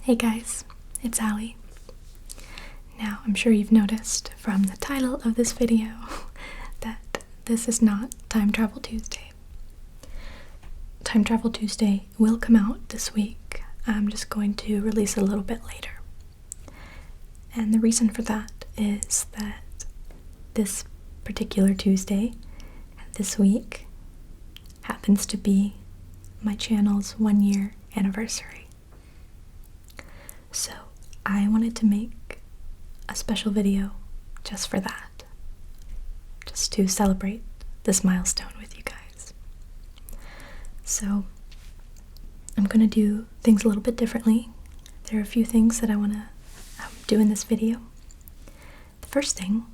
Hey guys, it's Allie. Now, I'm sure you've noticed from the title of this video that this is not Time Travel Tuesday. Time Travel Tuesday will come out this week. I'm just going to release it a little bit later. And the reason for that is that this particular Tuesday, this week, happens to be my channel's 1-year anniversary. So I wanted to make a special video just for that, just to celebrate this milestone with you guys. So I'm going to do things a little bit differently. There are a few things that I want to do in this video. The first thing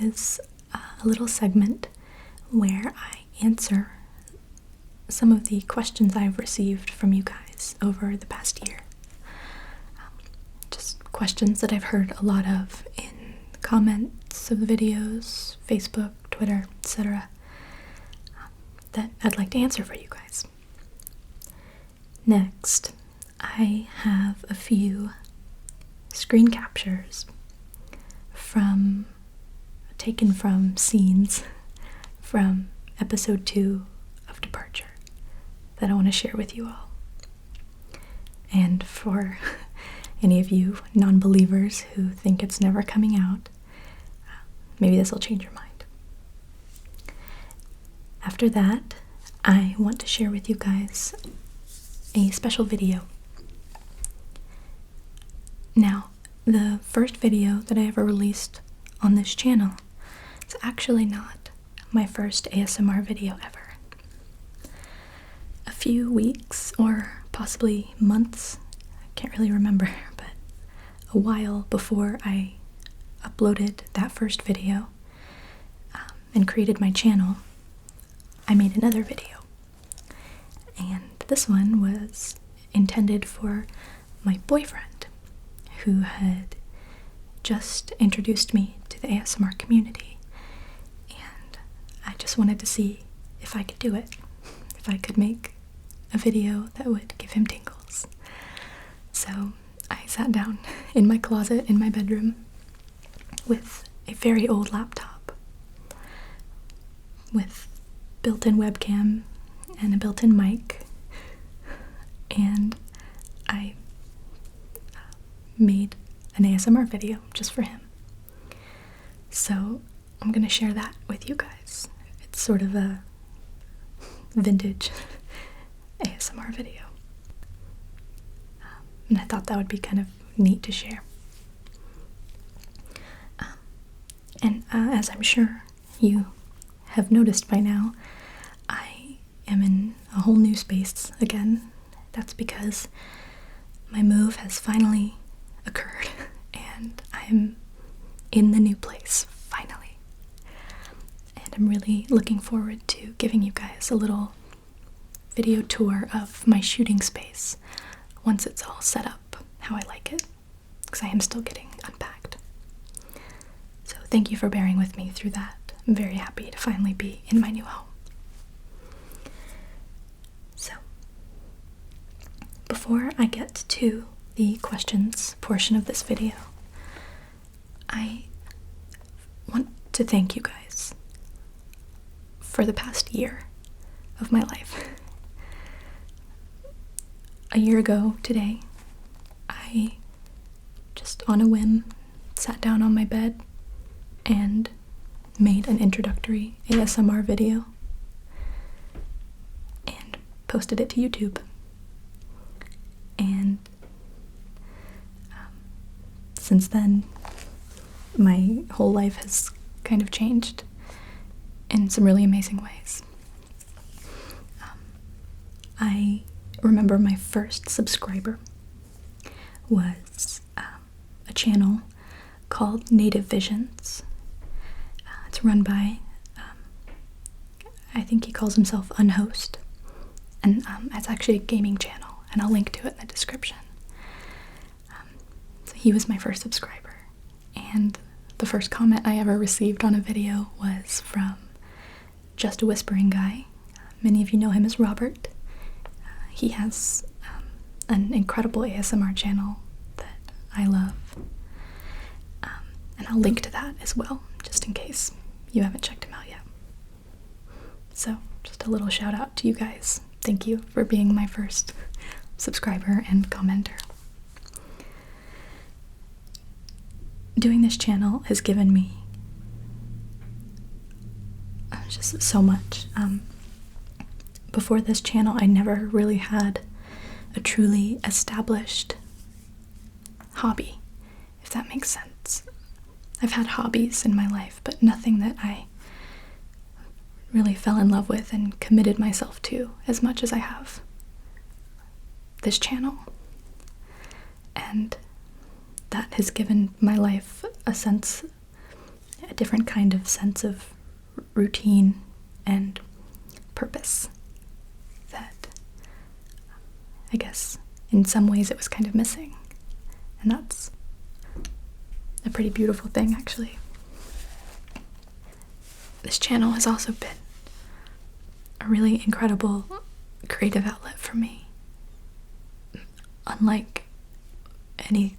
is a little segment where I answer some of the questions I've received from you guys over the past year. Just questions that I've heard a lot of in comments of the videos, Facebook, Twitter, etc. That I'd like to answer for you guys. Next, I have a few screen captures taken from scenes from episode 2 of Departure that I want to share with you all. And for any of you non-believers who think it's never coming out, maybe this will change your mind. After that, I want to share with you guys a special video. Now, the first video that I ever released on this channel is actually not my first ASMR video ever. A few weeks or possibly months, I can't really remember, but a while before I uploaded that first video and created my channel, I made another video. And this one was intended for my boyfriend, who had just introduced me to the ASMR community. And I just wanted to see if I could do it, if I could make a video that would give him tingles. So I sat down in my closet in my bedroom with a very old laptop with built-in webcam and a built-in mic, and I made an ASMR video just for him. So I'm gonna share that with you guys. It's sort of a vintage ASMR video. And I thought that would be kind of neat to share. As I'm sure you have noticed by now, I am in a whole new space again. That's because my move has finally occurred and I'm in the new place, finally. And I'm really looking forward to giving you guys a little video tour of my shooting space once it's all set up how I like it, because I am still getting unpacked. So thank you for bearing with me through that. I'm very happy to finally be in my new home. So, before I get to the questions portion of this video, I want to thank you guys for the past year of my life. A year ago today, I just on a whim sat down on my bed and made an introductory ASMR video and posted it to YouTube. And since then, my whole life has kind of changed in some really amazing ways. I remember my first subscriber was a channel called Native Visions. It's run by, I think he calls himself Unhost, and it's actually a gaming channel, and I'll link to it in the description. So he was my first subscriber, and the first comment I ever received on a video was from Just a Whispering Guy. Many of you know him as Robert. He has an incredible ASMR channel I love. And I'll link to that as well, just in case you haven't checked him out yet. So, just a little shout out to you guys. Thank you for being my first subscriber and commenter. Doing this channel has given me just so much. Before this channel, I never really had a truly established hobby, if that makes sense. I've had hobbies in my life, but nothing that I really fell in love with and committed myself to as much as I have this channel. And that has given my life a different kind of sense of routine and purpose that I guess in some ways it was kind of missing. And that's a pretty beautiful thing, actually. This channel has also been a really incredible creative outlet for me, unlike any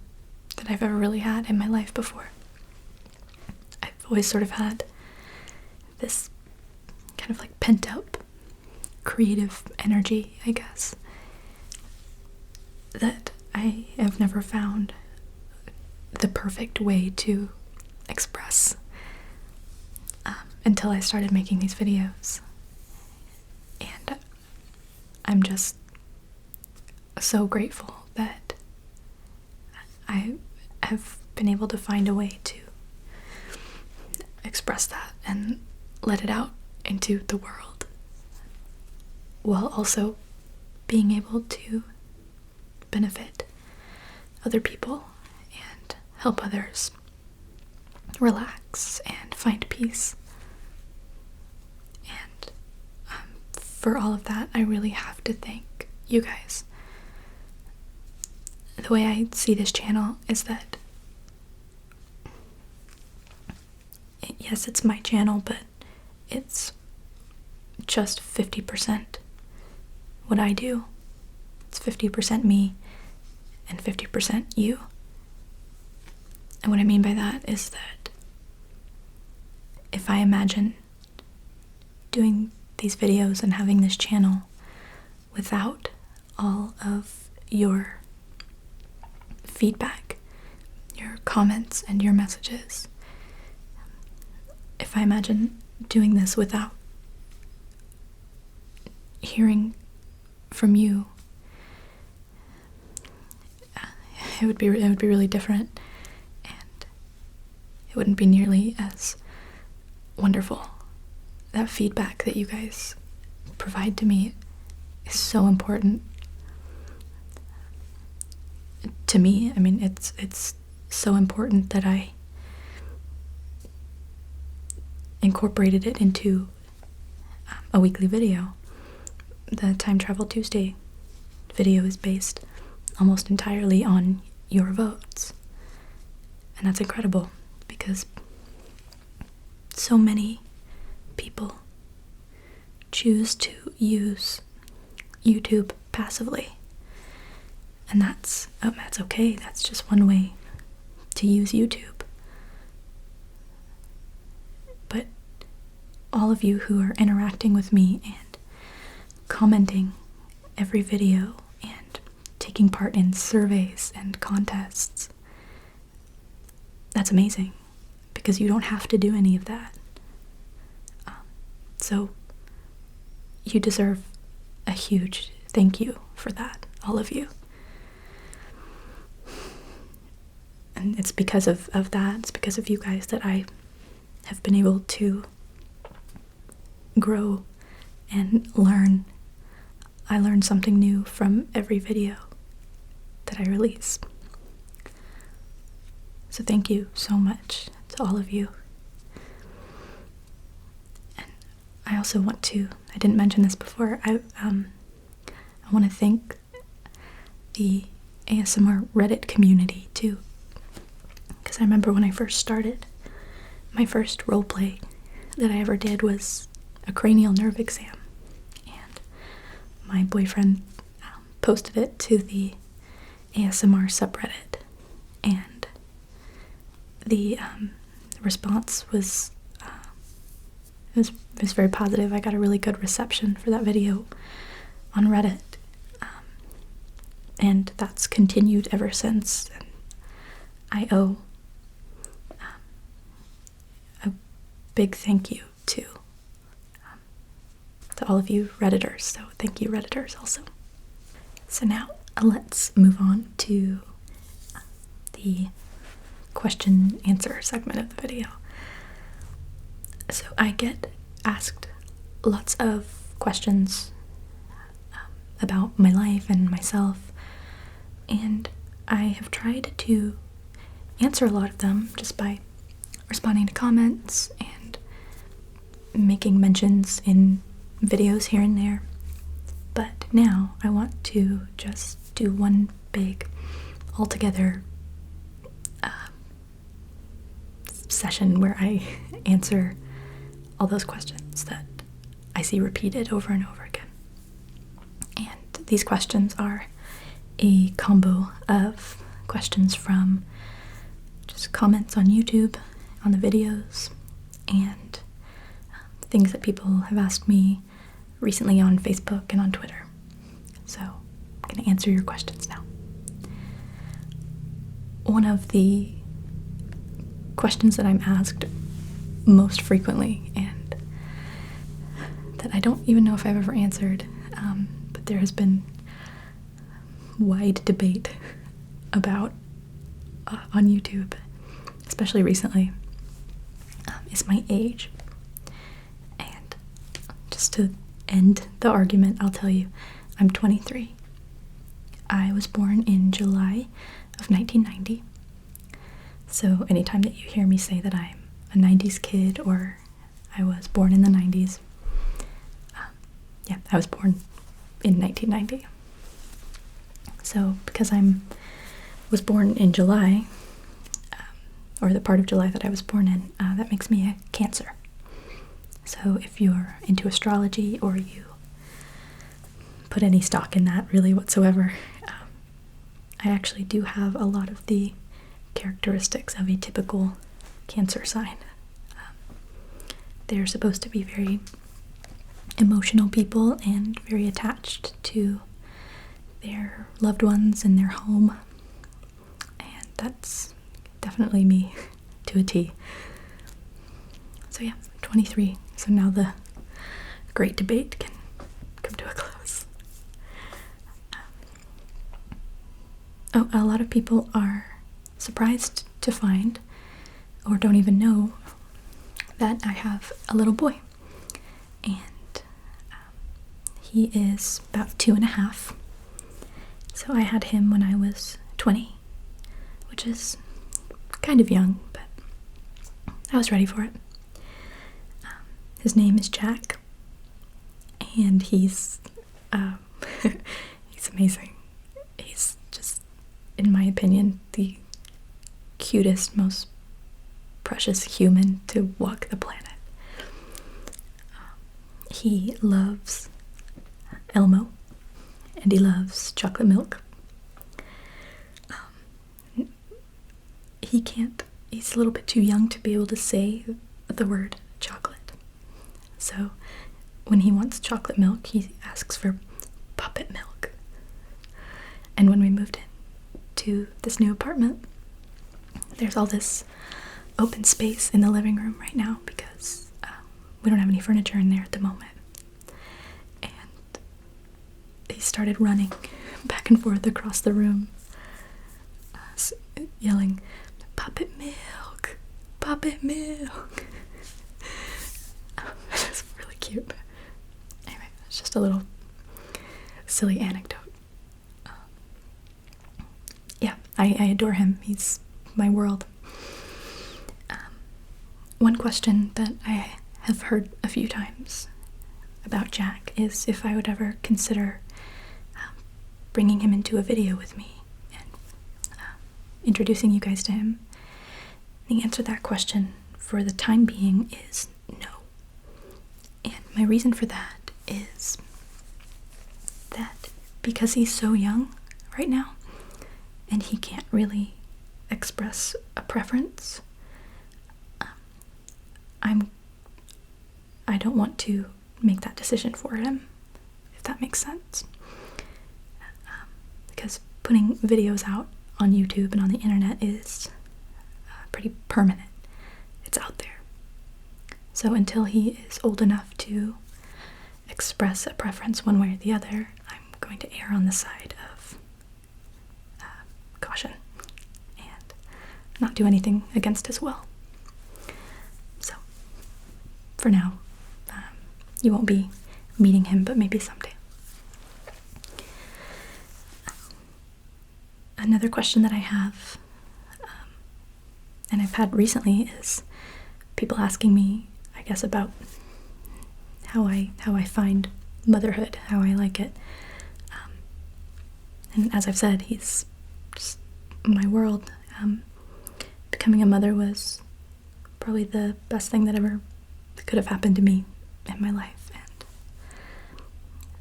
that I've ever really had in my life before. I've always sort of had this kind of like pent up creative energy, I guess, that I have never found the perfect way to express until I started making these videos. And I'm just so grateful that I have been able to find a way to express that and let it out into the world, while also being able to benefit other people and help others relax and find peace. And for all of that, I really have to thank you guys. The way I see this channel is that, yes, it's my channel, but it's just 50% what I do. It's 50% me and 50% you. And what I mean by that is that if I imagine doing these videos and having this channel without all of your feedback, your comments, and your messages, if I imagine doing this without hearing from you, it would be really different, and it wouldn't be nearly as wonderful. That feedback that you guys provide to me is so important to me. I mean, it's so important that I incorporated it into a weekly video. The Time Travel Tuesday video is based almost entirely on your votes, and that's incredible because so many people choose to use YouTube passively, and that's okay. That's just one way to use YouTube. But all of you who are interacting with me and commenting every video and taking part in surveys and contests, that's amazing, because you don't have to do any of that. So you deserve a huge thank you for that, all of you. And it's because of that, it's because of you guys that I have been able to grow and learn. I learn something new from every video that I release. So thank you so much to all of you. And I also want to, I didn't mention this before, I want to thank the ASMR Reddit community too. Because I remember when I first started, my first roleplay that I ever did was a cranial nerve exam. And my boyfriend posted it to the ASMR subreddit. the response was it was very positive. I got a really good reception for that video on Reddit, and that's continued ever since. And I owe a big thank you to all of you Redditors. So thank you, Redditors, also. So now let's move on to the question answer segment of the video. So I get asked lots of questions about my life and myself, and I have tried to answer a lot of them just by responding to comments and making mentions in videos here and there. But now I want to just do one big altogether session where I answer all those questions that I see repeated over and over again. And these questions are a combo of questions from just comments on YouTube, on the videos, and things that people have asked me recently on Facebook and on Twitter. So I'm going to answer your questions now. One of the questions that I'm asked most frequently, and that I don't even know if I've ever answered, but there has been wide debate about on YouTube, especially recently, is my age. And just to end the argument, I'll tell you, I'm 23. I was born in July of 1990. So anytime that you hear me say that I'm a 90s kid or I was born in the 90s, yeah, I was born in 1990. So because was born in July, or the part of July that I was born in, that makes me a Cancer. So if you're into astrology or you put any stock in that really whatsoever, I actually do have a lot of the characteristics of a typical Cancer sign. They're supposed to be very emotional people and very attached to their loved ones and their home, and that's definitely me to a T. So yeah, 23. So now the great debate can come to a close. Oh, a lot of people are surprised to find, or don't even know, that I have a little boy. And he is about 2.5. So I had him when I was 20, which is kind of young, but I was ready for it. His name is Jack, and he's he's amazing. He's just, in my opinion, the cutest, most precious human to walk the planet. He loves Elmo, and he loves chocolate milk. He's a little bit too young to be able to say the word chocolate. So when he wants chocolate milk, he asks for puppet milk. And when we moved in to this new apartment, there's all this open space in the living room right now because we don't have any furniture in there at the moment. And he started running back and forth across the room, yelling, "Puppet milk! Puppet milk!" It's really cute. Anyway, it's just a little silly anecdote. Yeah, I adore him. He's my world. One question that I have heard a few times about Jack is if I would ever consider bringing him into a video with me and introducing you guys to him. The answer to that question for the time being is no. And my reason for that is that because he's so young right now and he can't really express a preference, don't want to make that decision for him, if that makes sense. Because putting videos out on YouTube and on the internet is pretty permanent. It's out there. So until he is old enough to express a preference one way or the other, I'm going to err on the side of caution and not do anything against his will. So, for now, you won't be meeting him, but maybe someday. Another question that I have, and I've had recently, is people asking me, I guess, about how I find motherhood, how I like it. And as I've said, he's just my world. Becoming a mother was probably the best thing that ever could have happened to me in my life.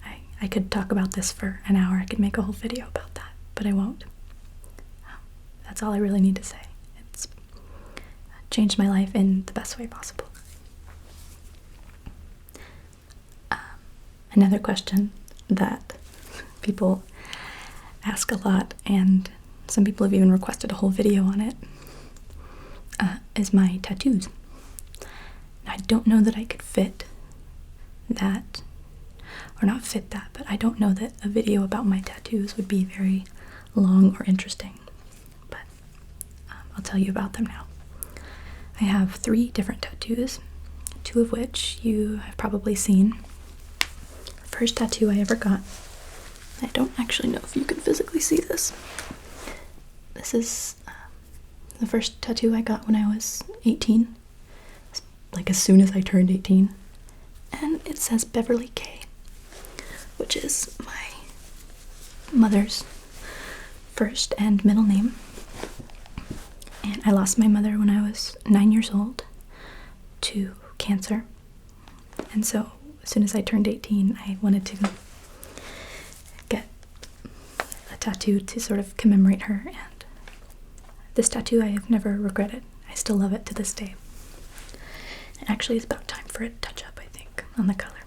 And I could talk about this for an hour. I could make a whole video about that, but I won't. That's all I really need to say. It's changed my life in the best way possible. Another question that people ask a lot, and some people have even requested a whole video on it, is my tattoos. I don't know that I could fit that, or not fit that, but I don't know that a video about my tattoos would be very long or interesting. But I'll tell you about them now. I have 3 different tattoos, 2 of which you have probably seen. The first tattoo I ever got, I don't actually know if you can physically see this. This is the first tattoo I got when I was 18, like as soon as I turned 18, and it says Beverly K, which is my mother's first and middle name. And I lost my mother when I was 9 years old to cancer, and so as soon as I turned 18, I wanted to get a tattoo to sort of commemorate her, and this tattoo I have never regretted. I still love it to this day. And actually, it's about time for a touch-up, I think, on the color.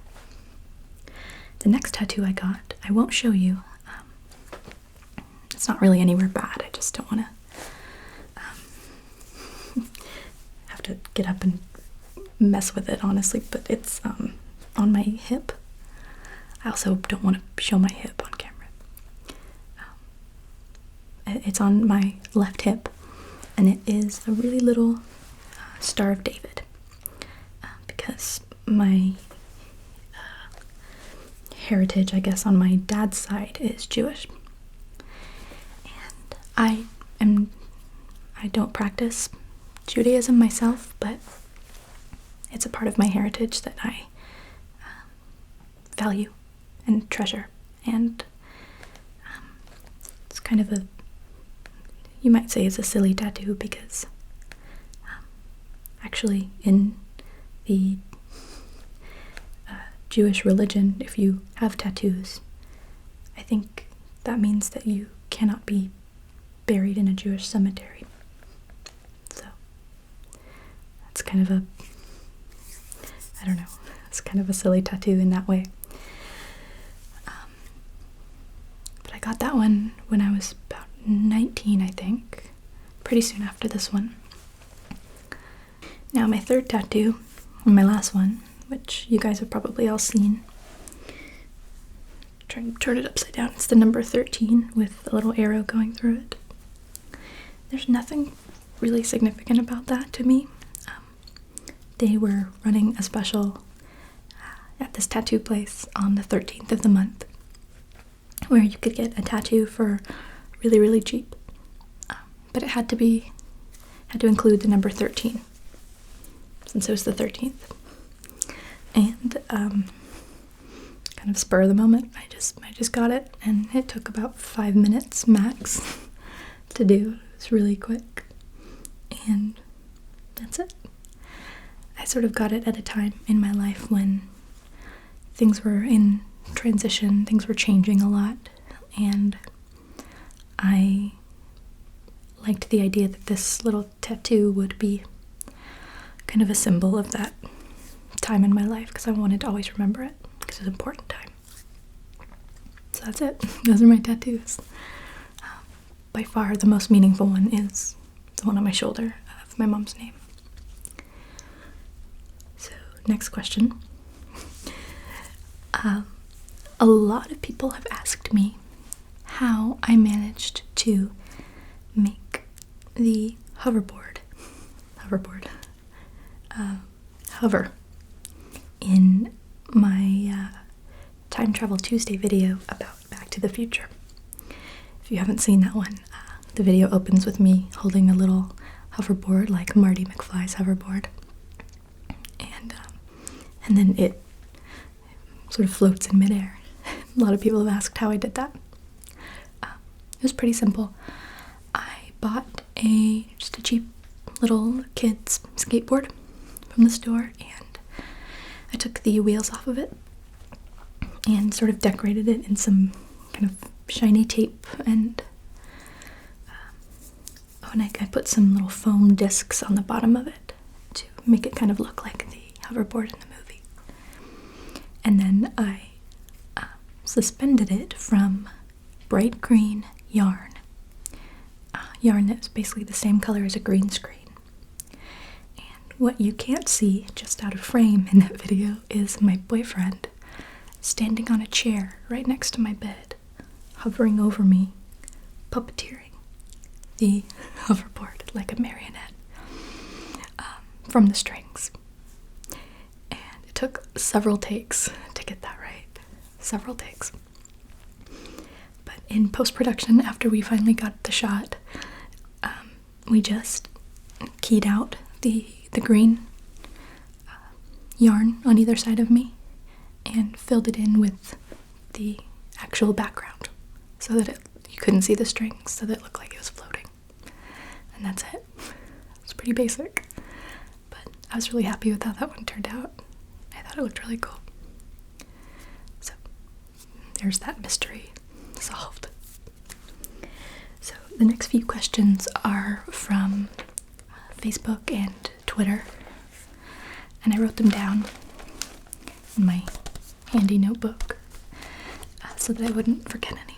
The next tattoo I got, I won't show you. It's not really anywhere bad. I just don't want to have to get up and mess with it, honestly, but it's on my hip. I also don't want to show my hip on camera. It's on my left hip, and it is a really little Star of David, because my heritage, I guess, on my dad's side is Jewish, and I don't practice Judaism myself, but it's a part of my heritage that I value and treasure, and it's kind of you might say it's a silly tattoo, because actually in the Jewish religion, if you have tattoos, I think that means that you cannot be buried in a Jewish cemetery. So that's kind of I don't know, it's kind of a silly tattoo in that way. But I got that one when I was about 19, I think, pretty soon after this one. Now my third tattoo, and my last one, which you guys have probably all seen. Try and turn it upside down. It's the number 13 with a little arrow going through it. There's nothing really significant about that to me. They were running a special at this tattoo place on the 13th of the month, where you could get a tattoo for really, really cheap. But it had to include the number 13, since it was the 13th. And kind of spur of the moment, I just got it, and it took about 5 minutes max to do. It was really quick, and that's it. I sort of got it at a time in my life when things were in transition, things were changing a lot, and I liked the idea that this little tattoo would be kind of a symbol of that time in my life because I wanted to always remember it because it's an important time. So that's it. Those are my tattoos. By far the most meaningful one is the one on my shoulder of my mom's name. So next question. A lot of people have asked me how I managed to make the hover in my Time Travel Tuesday video about Back to the Future. If you haven't seen that one, the video opens with me holding a little hoverboard like Marty McFly's hoverboard, and then it sort of floats in midair. A lot of people have asked how I did that. It was pretty simple. I bought just a cheap little kid's skateboard from the store, and I took the wheels off of it and sort of decorated it in some kind of shiny tape, and I put some little foam discs on the bottom of it to make it kind of look like the hoverboard in the movie. And then I suspended it from bright green yarn that's basically the same color as a green screen. And what you can't see just out of frame in that video is my boyfriend standing on a chair right next to my bed, hovering over me, puppeteering the hoverboard like a marionette from the strings. And it took several takes to get that right. Several takes. But in post-production, after we finally got the shot, we just keyed out the green yarn on either side of me and filled it in with the actual background so that you couldn't see the strings, so that it looked like it was floating. And that's it. It's pretty basic, but I was really happy with how that one turned out. I thought it looked really cool. So there's that mystery solved. So the next few questions are from Facebook and Twitter, and I wrote them down in my handy notebook so that I wouldn't forget any.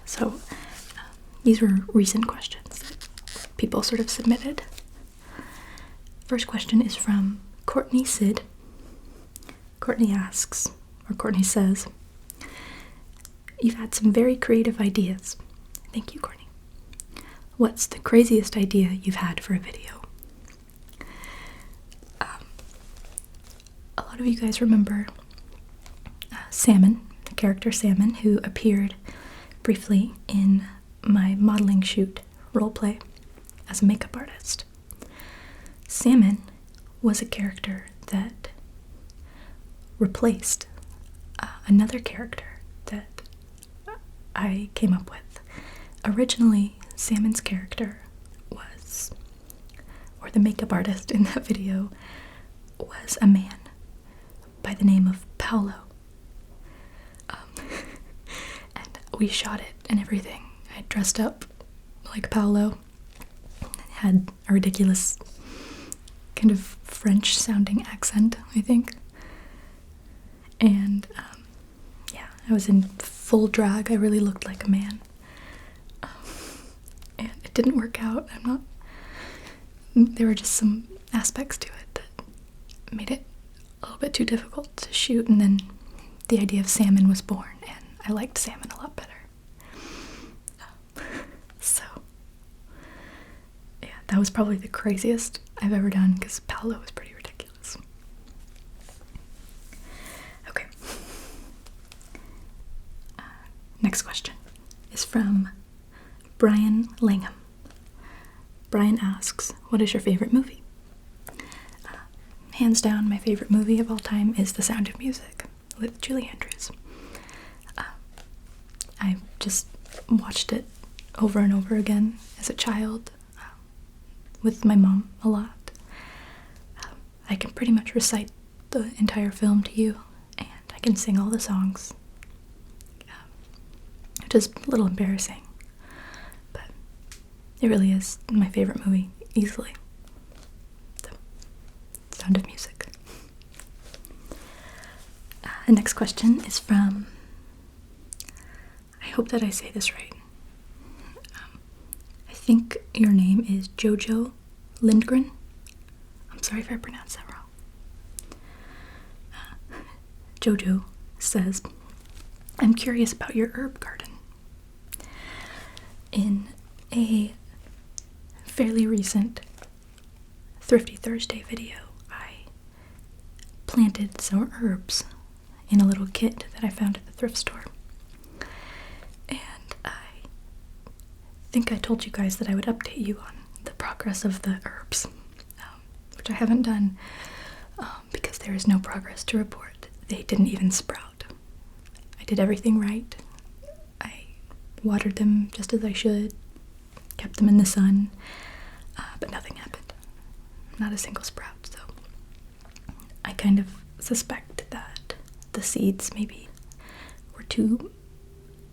So these were recent questions that people sort of submitted. First question is from Courtney Sid. Courtney says, "You've had some very creative ideas." Thank you, Courtney. "What's the craziest idea you've had for a video?" A lot of you guys remember Salmon, the character Salmon, who appeared briefly in my modeling shoot roleplay as a makeup artist. Salmon was a character that replaced another character that I came up with. Originally, Salmon's character was, or the makeup artist in that video, was a man by the name of Paolo. And we shot it and everything. I dressed up like Paolo, had a ridiculous kind of French-sounding accent, I think. And yeah, I was in full drag. I really looked like a man. And it didn't work out. There were just some aspects to it that made it a little bit too difficult to shoot, and then the idea of Salmon was born, and I liked Salmon a lot better. So, yeah, that was probably the craziest I've ever done, because Paolo was pretty ridiculous. Okay. Next question is from Brian Langham. Brian asks, "What is your favorite movie?" Hands down, my favorite movie of all time is The Sound of Music with Julie Andrews. I just watched it over and over again as a child with my mom a lot. I can pretty much recite the entire film to you, and I can sing all the songs, which is a little embarrassing, but it really is my favorite movie, easily. So Sound of Music. The next question is from, I hope that I say this right. I think your name is Jojo Lindgren. I'm sorry if I pronounced that wrong. Jojo says, I'm curious about your herb garden. In a fairly recent Thrifty Thursday video, I planted some herbs in a little kit that I found at the thrift store. And I think I told you guys that I would update you on the progress of the herbs, which I haven't done because there is no progress to report. They didn't even sprout. I did everything right. I watered them just as I should, kept them in the sun, but nothing happened. Not a single sprout, so I kind of suspect that the seeds maybe were too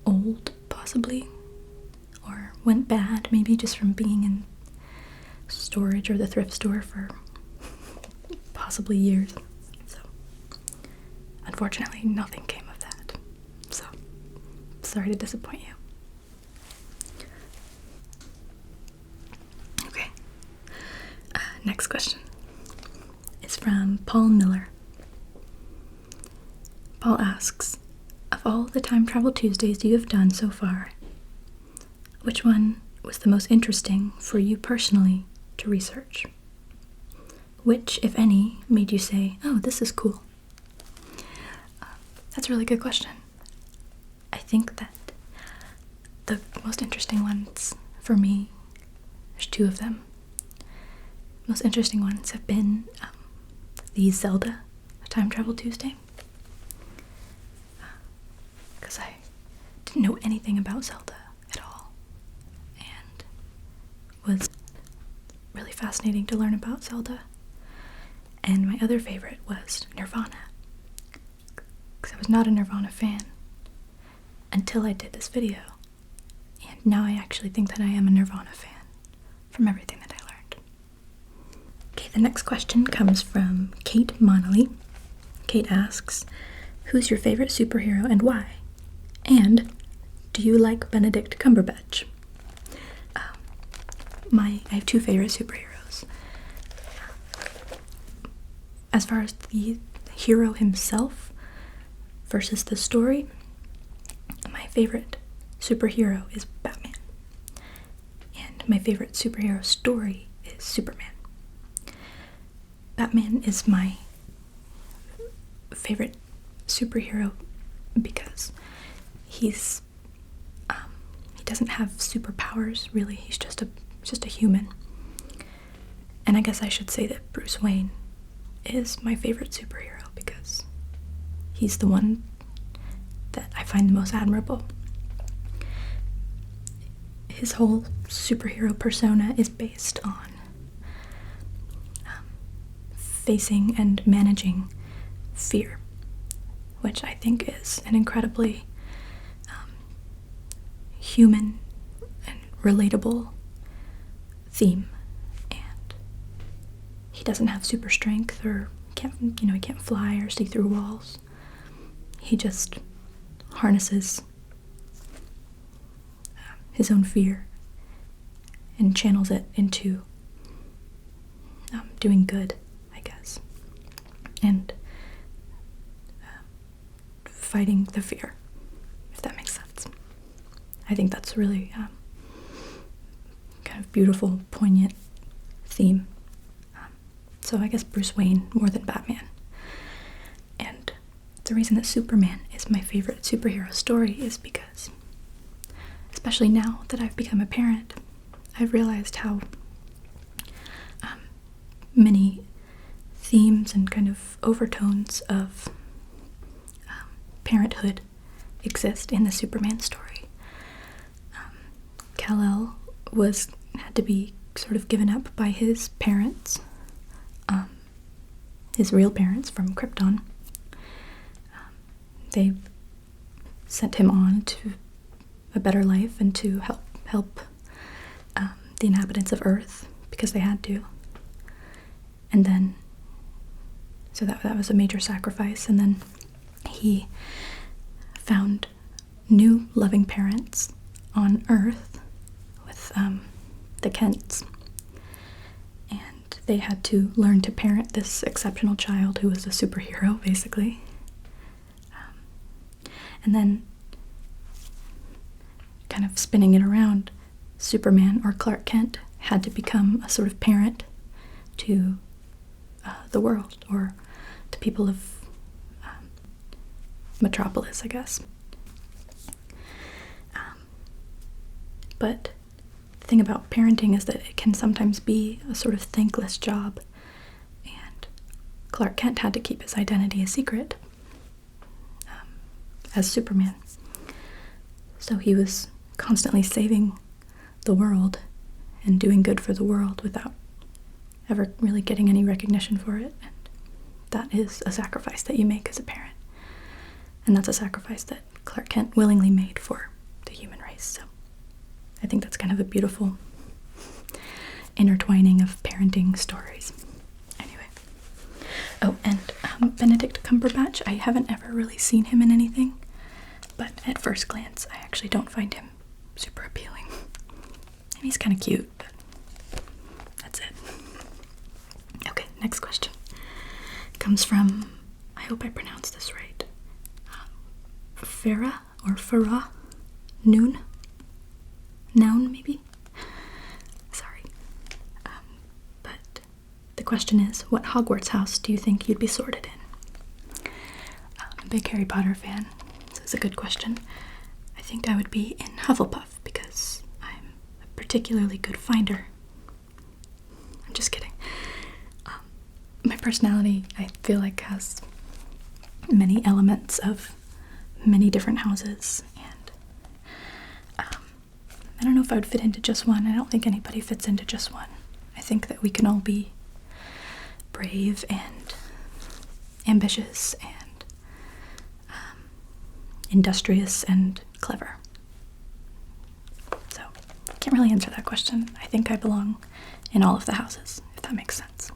old, possibly, or went bad, maybe just from being in storage or the thrift store for possibly years. So, unfortunately, nothing came of that. So, sorry to disappoint you. Okay. Next question is from Paul Miller. Paul asks, of all the Time Travel Tuesdays you have done so far, which one was the most interesting for you personally to research? Which, if any, made you say, oh, this is cool? That's a really good question. I think that the most interesting ones for me, there's two of them. Most interesting ones have been the Zelda Time Travel Tuesday. Because I didn't know anything about Zelda at all. And it was really fascinating to learn about Zelda. And my other favorite was Nirvana. Because I was not a Nirvana fan until I did this video. And now I actually think that I am a Nirvana fan from everything that I learned. Okay, the next question comes from Kate Monley. Kate asks, who's your favorite superhero and why? And do you like Benedict Cumberbatch? I have two favorite superheroes. As far as the hero himself versus the story, my favorite superhero is Batman. And my favorite superhero story is Superman. Batman is my favorite superhero because he doesn't have superpowers, really. He's just a human. And I guess I should say that Bruce Wayne is my favorite superhero because he's the one that I find the most admirable. His whole superhero persona is based on facing and managing fear, which I think is an incredibly human and relatable theme. And he doesn't have super strength or he can't fly or see through walls. He just harnesses his own fear and channels it into doing good, I guess, and fighting the fear, if that makes sense. I think that's really kind of beautiful, poignant theme. So I guess Bruce Wayne more than Batman. And the reason that Superman is my favorite superhero story is because, especially now that I've become a parent, I've realized how many themes and kind of overtones of parenthood exist in the Superman story. Kal-El had to be sort of given up by his parents, his real parents from Krypton. They sent him on to a better life and to help the inhabitants of Earth because they had to. And then So that was a major sacrifice. And then he found new loving parents on Earth with the Kents. And they had to learn to parent this exceptional child who was a superhero, basically. And then, kind of spinning it around, Superman, or Clark Kent, had to become a sort of parent to the world, or to people of Metropolis, I guess. But the thing about parenting is that it can sometimes be a sort of thankless job, and Clark Kent had to keep his identity a secret as Superman. So he was constantly saving the world and doing good for the world without ever really getting any recognition for it. And that is a sacrifice that you make as a parent. And that's a sacrifice that Clark Kent willingly made for the human race. So I think that's kind of a beautiful intertwining of parenting stories. Anyway. Oh, and Benedict Cumberbatch, I haven't ever really seen him in anything, but at first glance, I actually don't find him super appealing. And he's kind of cute, but that's it. Okay, next question. Comes from, I hope I pronounced this right, Farah or Farah Noon? Noun, maybe? Sorry. But the question is, what Hogwarts house do you think you'd be sorted in? I'm a big Harry Potter fan, so it's a good question. I think I would be in Hufflepuff because I'm a particularly good finder. I'm just kidding. My personality, I feel like, has many elements of many different houses, and I don't know if I would fit into just one. I don't think anybody fits into just one. I think that we can all be brave and ambitious and industrious and clever. So, can't really answer that question. I think I belong in all of the houses, if that makes sense.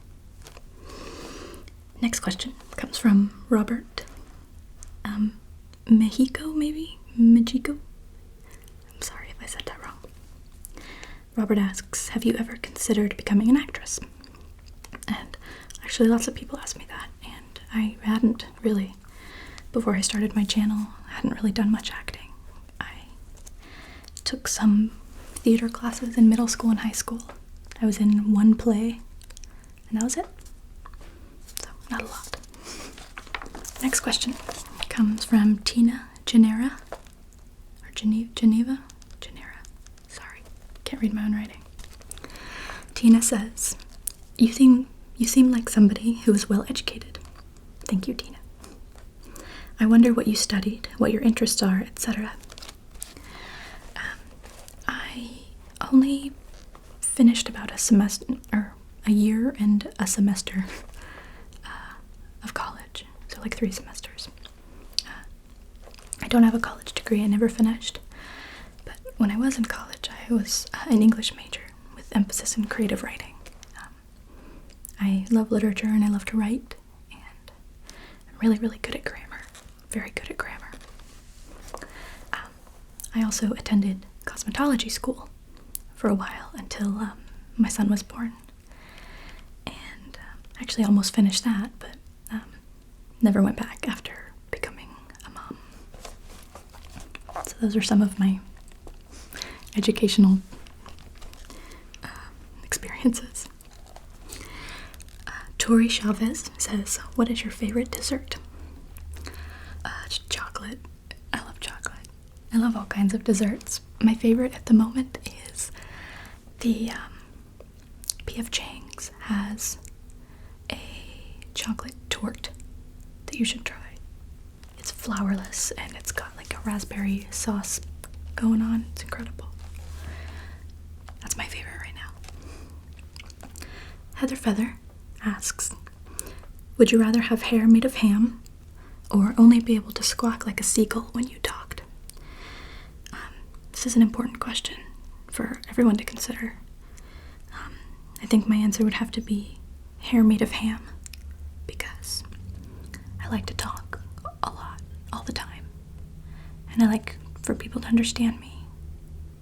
Next question comes from Robert Mexico, maybe? Mexico? I'm sorry if I said that wrong. Robert asks, have you ever considered becoming an actress? And actually lots of people ask me that, and I hadn't really, before I started my channel, I hadn't really done much acting. I took some theater classes in middle school and high school. I was in one play, and that was it. So, not a lot. Next question comes from Tina Genera, or Geneva? Sorry, can't read my own writing. Tina says, you seem like somebody who is well educated. Thank you, Tina. I wonder what you studied, what your interests are, etc. I only finished about a year and a semester of college, so like 3 semesters. I don't have a college degree, I never finished, but when I was in college, I was an English major with emphasis in creative writing. I love literature and I love to write, and I'm really, really good at grammar, very good at grammar. I also attended cosmetology school for a while until my son was born, and actually almost finished that, but never went back after becoming a mom. So those are some of my educational experiences. Tori Chavez says, what is your favorite dessert? Chocolate. I love chocolate. I love all kinds of desserts. My favorite at the moment is the P.F. Chang's has a chocolate torte that you should try. It's flourless and it's got like a raspberry sauce going on. It's incredible. That's my favorite right now. Heather Feather asks, would you rather have hair made of ham or only be able to squawk like a seagull when you talked? This is an important question for everyone to consider. I think my answer would have to be hair made of ham, because I like to talk a lot, all the time. And I like for people to understand me.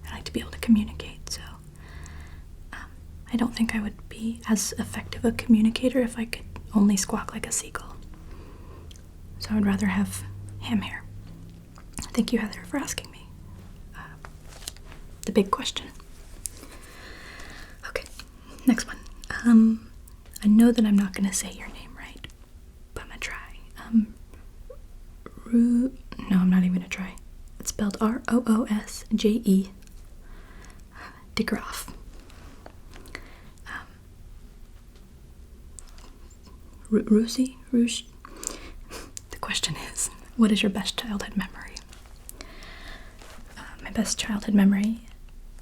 I like to be able to communicate, so I don't think I would be as effective a communicator if I could only squawk like a seagull. So I would rather have ham hair. Thank you, Heather, for asking me the big question. Okay, next one. I know that I'm not going to say your name right, but I'm going to try. No, I'm not even going to try. It's spelled Roosje. De Graaf. Rouge. The question is, what is your best childhood memory? My best childhood memory,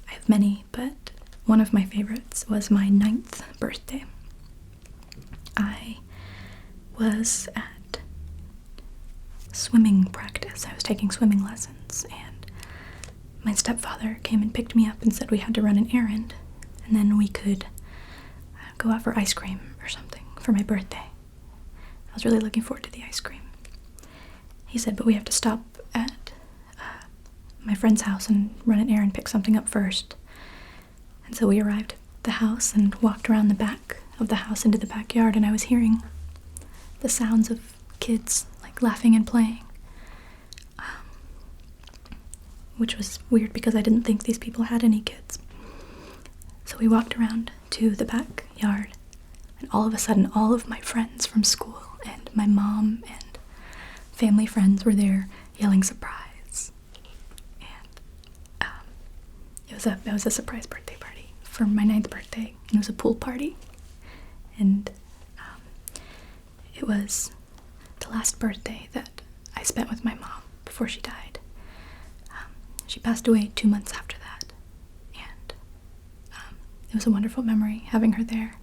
I have many, but one of my favorites was my 9th birthday. I was at swimming practice. I was taking swimming lessons, and my stepfather came and picked me up and said we had to run an errand, and then we could go out for ice cream or something for my birthday. I was really looking forward to the ice cream. He said, but we have to stop at my friend's house and run an errand, pick something up first. And so we arrived at the house and walked around the back of the house into the backyard, and I was hearing the sounds of kids like laughing and playing, which was weird because I didn't think these people had any kids. So we walked around to the backyard, and all of a sudden all of my friends from school and my mom and family friends were there yelling surprise. And it was a surprise birthday party for my 9th birthday. It was a pool party, and it was the last birthday that I spent with my mom before she died. She passed away 2 months after that, and it was a wonderful memory having her there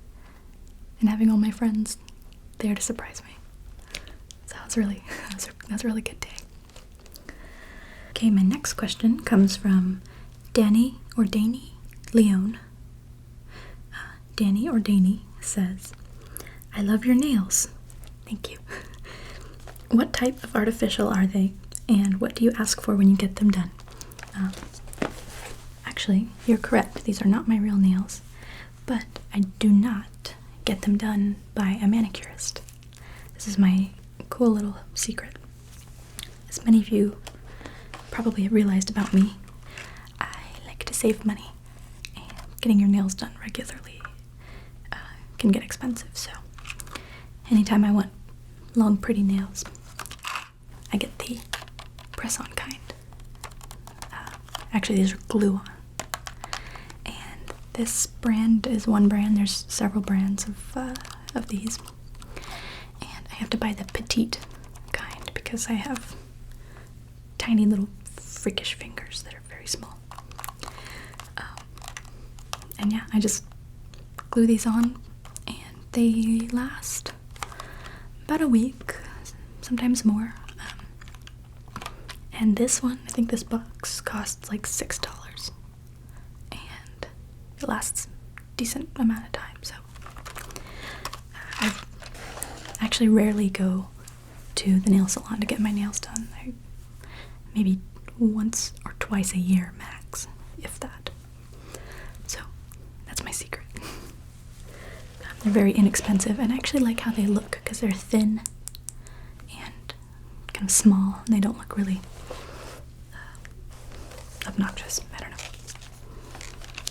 and having all my friends there to surprise me. So that was a really good day. Okay, my next question comes from Danny or Danny Leone. Danny or Danny says, I love your nails. Thank you. What type of artificial are they, and what do you ask for when you get them done? Actually, you're correct. These are not my real nails, but I do not get them done by a manicurist. This is my cool little secret. As many of you probably have realized about me, I like to save money, and getting your nails done regularly can get expensive, so anytime I want long, pretty nails, I get the press-on kind. Actually, these are glue-on. And this brand is one brand. There's several brands of these. And I have to buy the petite kind because I have tiny little freakish fingers that are very small. And yeah, I just glue these on, and they last about a week, sometimes more. And this one, I think this box costs like $6, and it lasts a decent amount of time. So I actually rarely go to the nail salon to get my nails done. Maybe once or twice a year max, if that. So that's my secret. They're very inexpensive, and I actually like how they look because they're thin and kind of small, and they don't look really obnoxious. I don't know.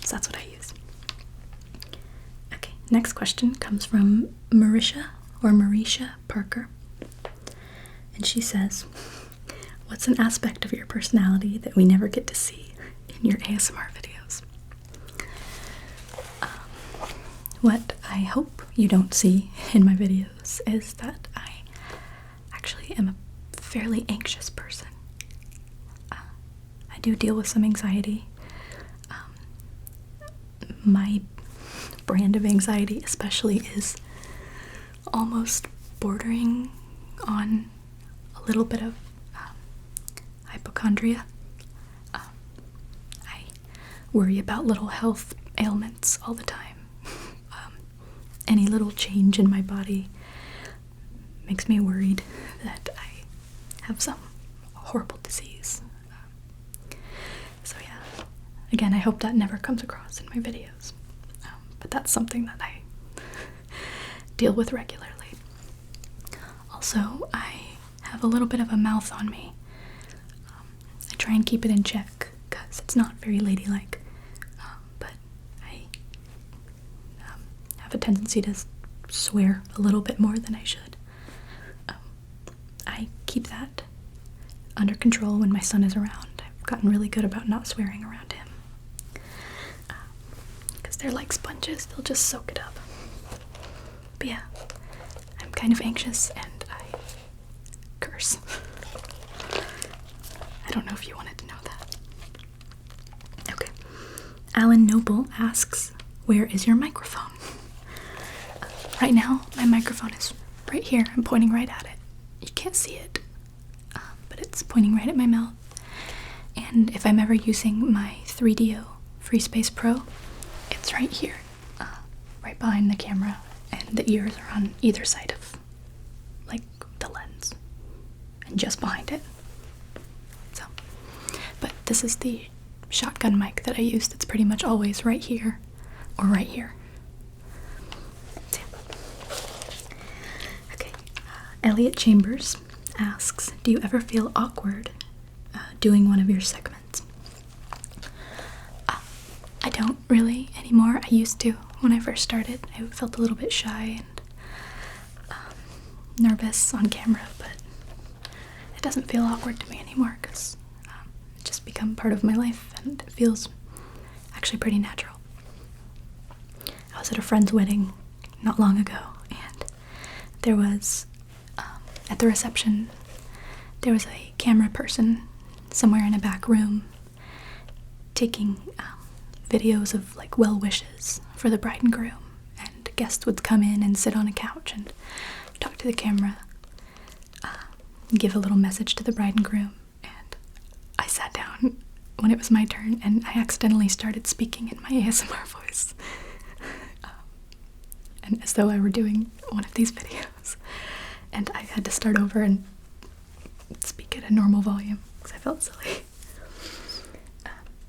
So that's what I use. Okay, next question comes from Marisha Parker. And she says, what's an aspect of your personality that we never get to see in your ASMR videos? What I hope you don't see in my videos is that I actually am a fairly anxious person. I do deal with some anxiety. My brand of anxiety especially is almost bordering on a little bit of hypochondria. I worry about little health ailments all the time. Any little change in my body makes me worried that I have some horrible disease. So yeah, again, I hope that never comes across in my videos. But that's something that I deal with regularly. Also, I have a little bit of a mouth on me. I try and keep it in check because it's not very ladylike, but I have a tendency to swear a little bit more than I should. I keep that under control when my son is around. I've gotten really good about not swearing around him. Because they're like sponges, they'll just soak it up. But yeah, I'm kind of anxious and I curse. I don't know if you wanted to know that. Okay. Alan Noble asks, where is your microphone? Right now, my microphone is right here. I'm pointing right at it. You can't see it, but it's pointing right at my mouth. And if I'm ever using my 3DO FreeSpace Pro, it's right here, right behind the camera, and the ears are on either side of, like, the lens, and just behind it. So, but this is the shotgun mic that I use that's pretty much always right here, or right here. Okay, Elliot Chambers asks, do you ever feel awkward doing one of your segments? I don't really anymore. I used to when I first started. I felt a little bit shy and nervous on camera, but it doesn't feel awkward to me anymore because it's just become part of my life and it feels actually pretty natural. I was at a friend's wedding not long ago, and there was, at the reception, there was a camera person somewhere in a back room taking videos of like well wishes for the bride and groom, and guests would come in and sit on a couch and talk to the camera, give a little message to the bride and groom. And I sat down when it was my turn and I accidentally started speaking in my ASMR voice, and as though I were doing one of these videos, and I had to start over and speak at a normal volume because I felt silly.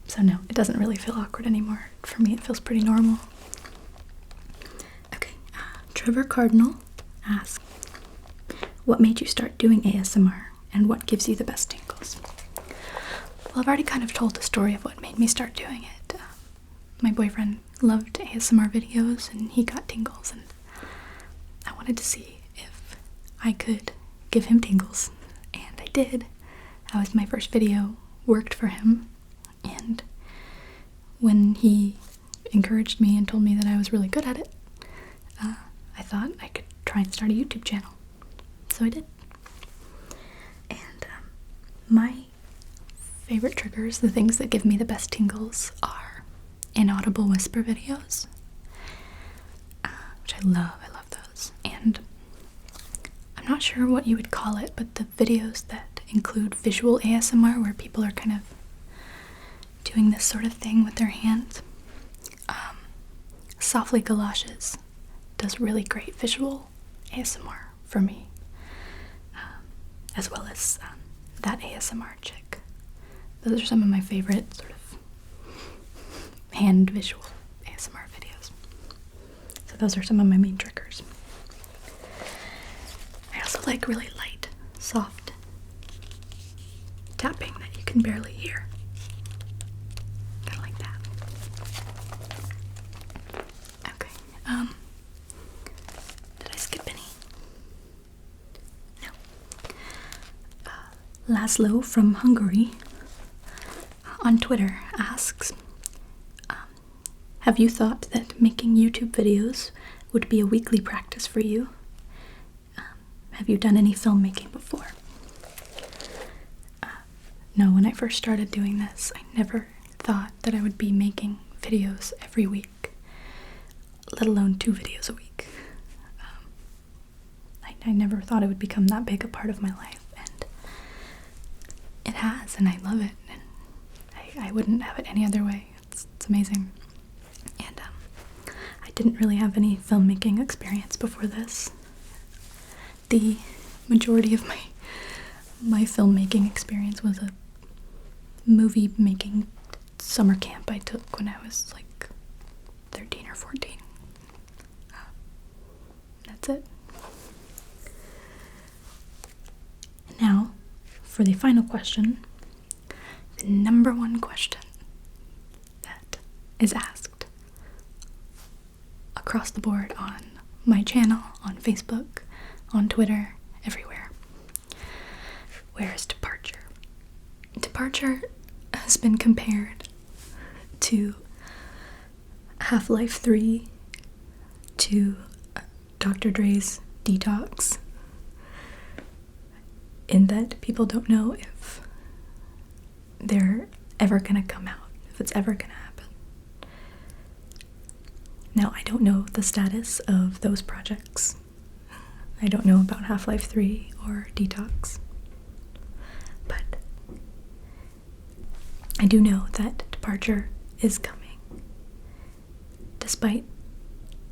So no, it doesn't really feel awkward anymore. For me, it feels pretty normal. Okay, Trevor Cardinal asks, what made you start doing ASMR and what gives you the best tingles? Well, I've already kind of told the story of what made me start doing it. My boyfriend loved ASMR videos and he got tingles, and I wanted to see if I could give him tingles, and I did. That was my first video, worked for him, and when he encouraged me and told me that I was really good at it, I thought I could try and start a YouTube channel. So I did. And my favorite triggers, the things that give me the best tingles, are inaudible whisper videos, which I love. I love those. And I'm not sure what you would call it, but the videos that include visual ASMR, where people are kind of doing this sort of thing with their hands. Softly Galoshes does really great visual ASMR for me, as well as That ASMR Chick. Those are some of my favorite sort of hand visual ASMR videos. So those are some of my main triggers. I also like really light, soft tapping that you can barely hear. Kind of like that. Okay, did I skip any? No. Laszlo from Hungary on Twitter asks, have you thought that making YouTube videos would be a weekly practice for you? Have you done any filmmaking before? No, when I first started doing this, I never thought that I would be making videos every week, let alone 2 videos a week. I never thought it would become that big a part of my life, and it has, and I love it, and I wouldn't have it any other way. It's amazing. And I didn't really have any filmmaking experience before this. The majority of my filmmaking experience was a movie making summer camp I took when I was like 13 or 14. That's it. Now, for the final question, the number one question that is asked across the board on my channel, on Facebook, on Twitter, everywhere. Where is Departure? Departure has been compared to Half-Life 3, to Dr. Dre's Detox, in that people don't know if they're ever gonna come out, if it's ever gonna happen. Now, I don't know the status of those projects. I don't know about Half-Life 3 or Detox. But I do know that Departure is coming. Despite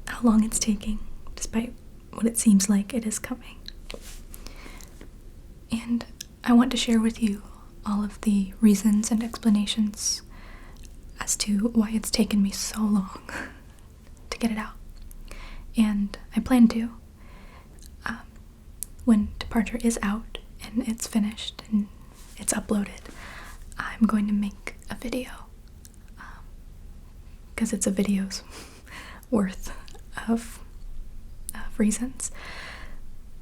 how long it's taking, despite what it seems like it is coming. And I want to share with you all of the reasons and explanations as to why it's taken me so long to get it out. And I plan to. When Departure is out and it's finished and it's uploaded, I'm going to make a video. Because it's a video's worth of reasons.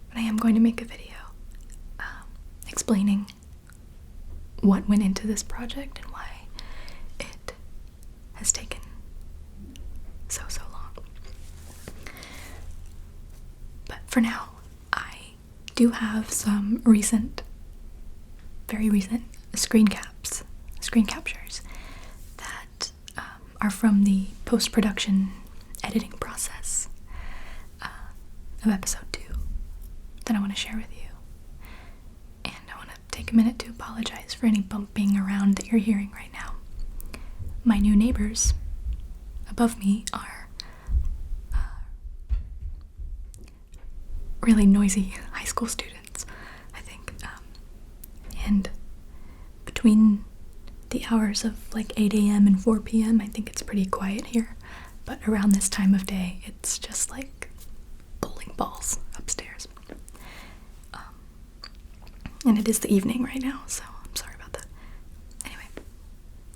But I am going to make a video explaining what went into this project and why it has taken so long. But for now, I do have some very recent screen captures that are from the post-production editing process of episode 2 that I want to share with you. And I want to take a minute to apologize for any bumping around that you're hearing right now. My new neighbors above me are really noisy high school students, I think. And between the hours of like 8 a.m. and 4 p.m., I think it's pretty quiet here. But around this time of day, it's just like bowling balls upstairs. And it is the evening right now, so I'm sorry about that. Anyway,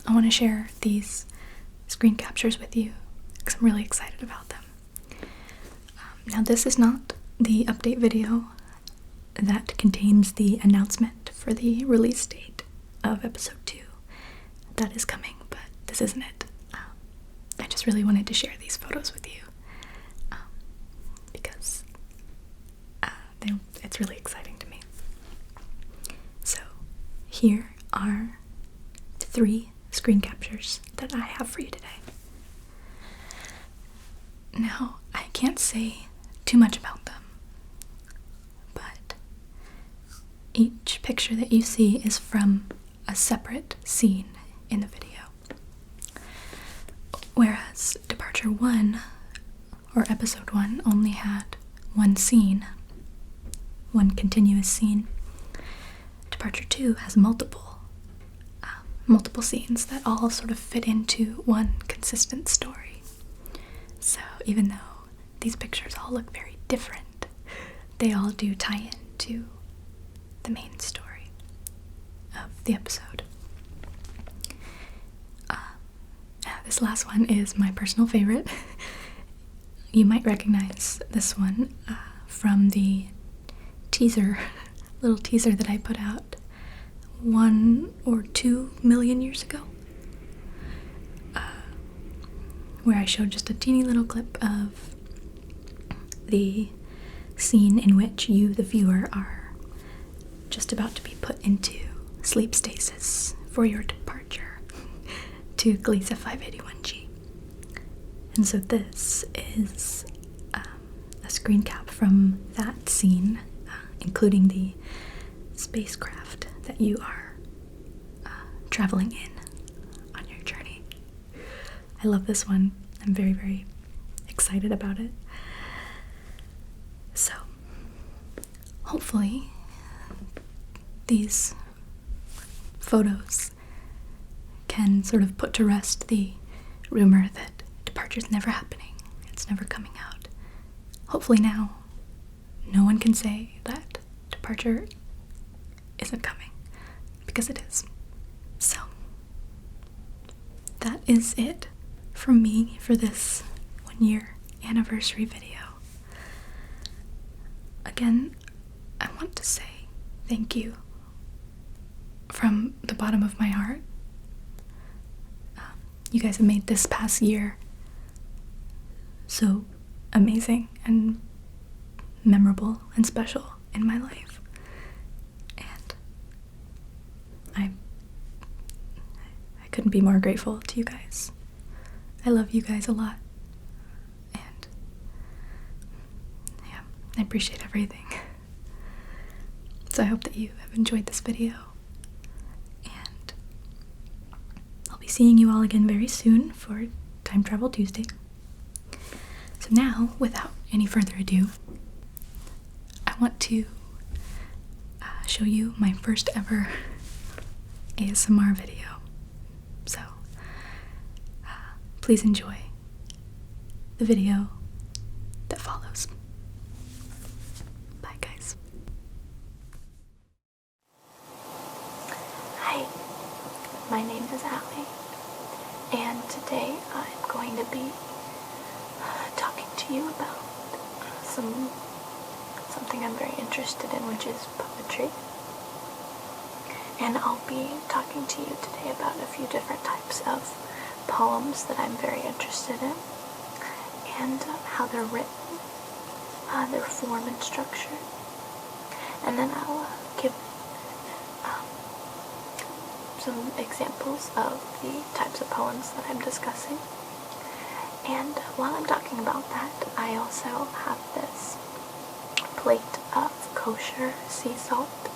I want to share these screen captures with you because I'm really excited about them. Now, this is not the update video that contains the announcement for the release date of episode 2. That is coming, but this isn't it. I just really wanted to share these photos with you because it's really exciting to me. So here are 3 screen captures that I have for you today. Now, I can't say too much about them, but each picture that you see is from a separate scene in the video. Whereas Departure 1, or Episode 1, only had one scene, one continuous scene. Departure 2 has multiple scenes that all sort of fit into one consistent story. So even though these pictures all look very different, they all do tie in to the main story of the episode. This last one is my personal favorite. You might recognize this one from the little teaser that I put out 1 or 2 million years ago, where I showed just a teeny little clip of the scene in which you, the viewer, are just about to be put into sleep stasis for your departure to Gliesa 581G. And so this is a screen cap from that scene, including the spacecraft that you are traveling in on your journey. I love this one. I'm very, very excited about it. So, hopefully these photos can sort of put to rest the rumor that departure's never happening. It's never coming out. Hopefully now, no one can say that departure isn't coming, because it is. So, that is it from me for this 1-year anniversary video. Again, I want to say thank you from the bottom of my heart. You guys have made this past year so amazing and memorable and special in my life. And I couldn't be more grateful to you guys. I love you guys a lot. And yeah, I appreciate everything. So I hope that you have enjoyed this video. And I'll be seeing you all again very soon for Time Travel Tuesday. So now, without any further ado, I want to show you my first ever ASMR video. So, please enjoy the video that follows. Bye, guys. Hi, my name is Allie, and today I'm going to be talking to you about something I'm very interested in, which is poetry. And I'll be talking to you today about a few different types of poems that I'm very interested in, and how they're written, their form and structure. And then I'll give some examples of the types of poems that I'm discussing. And while I'm talking about that, I also have this plate of kosher sea salt,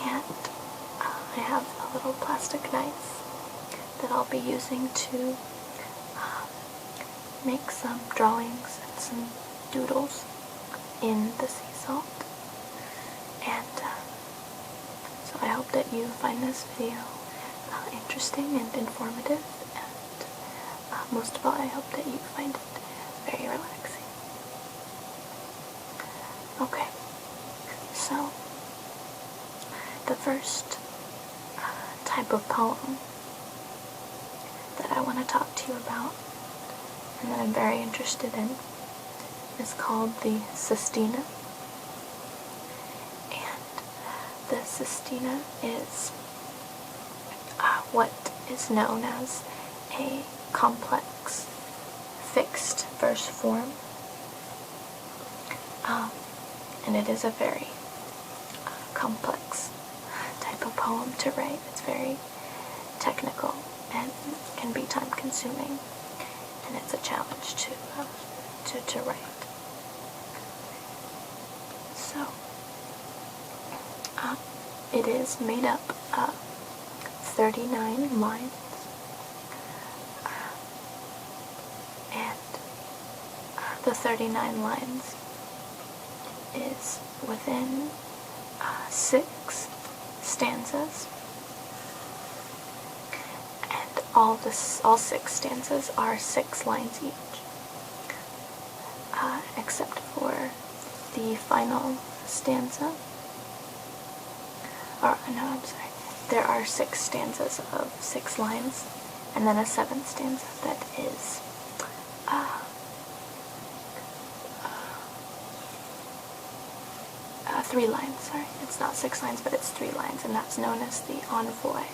and I have a little plastic knife that I'll be using to make some drawings and some doodles in the sea salt. And so I hope that you find this video interesting and informative, and most of all, I hope that you find it very relaxing. Okay, so the first type of poem that I want to talk to you about, and that I'm very interested in, is called the Sestina. And the Sestina is what is known as a complex fixed verse form, and it is a very complex type of poem to write. It's very technical and can be time consuming, and it's a challenge to write. So it is made up of 39 lines, and the 39 lines is within 6 stanzas, and all 6 stanzas are 6 lines each, except for the final stanza. Or no, I'm sorry. There are 6 stanzas of 6 lines, and then a 7th stanza that is 3 lines, sorry. It's not 6 lines, but it's 3 lines, and that's known as the envoy.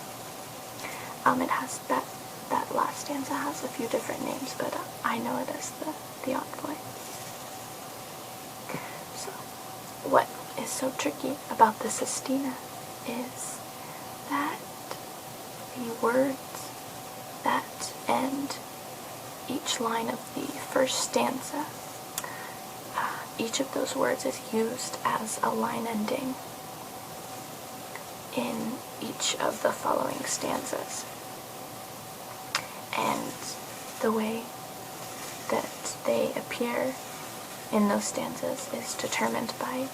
It has that last stanza has a few different names, but I know it as the envoy. So, what is so tricky about the Sestina is that the words that end each line of the first stanza, each of those words is used as a line ending in each of the following stanzas. And the way that they appear in those stanzas is determined by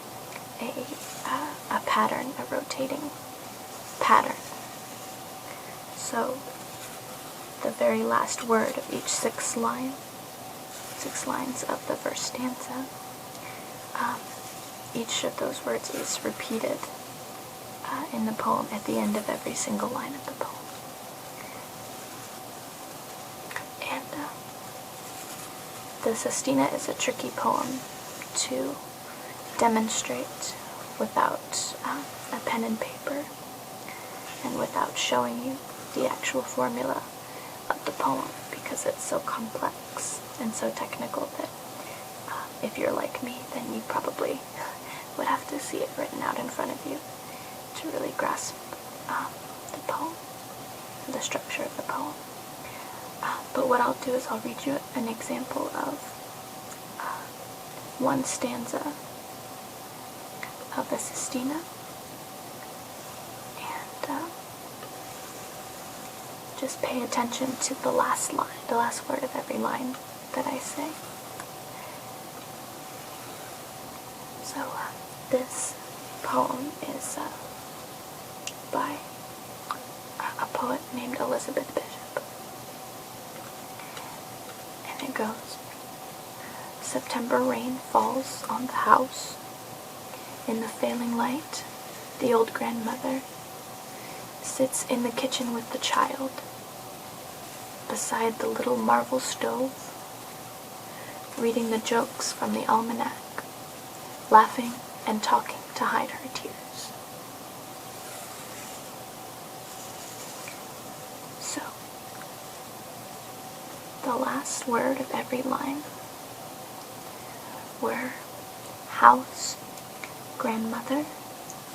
a pattern, a rotating pattern. So the very last word of each six lines of the first stanza, each of those words is repeated in the poem at the end of every single line of the poem. And the sestina is a tricky poem to demonstrate without a pen and paper and without showing you the actual formula of the poem, because it's so complex and so technical that if you're like me, then you probably would have to see it written out in front of you to really grasp the poem, the structure of the poem. But what I'll do is I'll read you an example of one stanza of the sestina, and just pay attention to the last line, the last word of every line that I say. So this poem is by a poet named Elizabeth Bishop, and it goes: September rain falls on the house. In the failing light, the old grandmother sits in the kitchen with the child, beside the little marble stove, reading the jokes from the almanac, laughing and talking to hide her tears. So, the last word of every line were house, grandmother,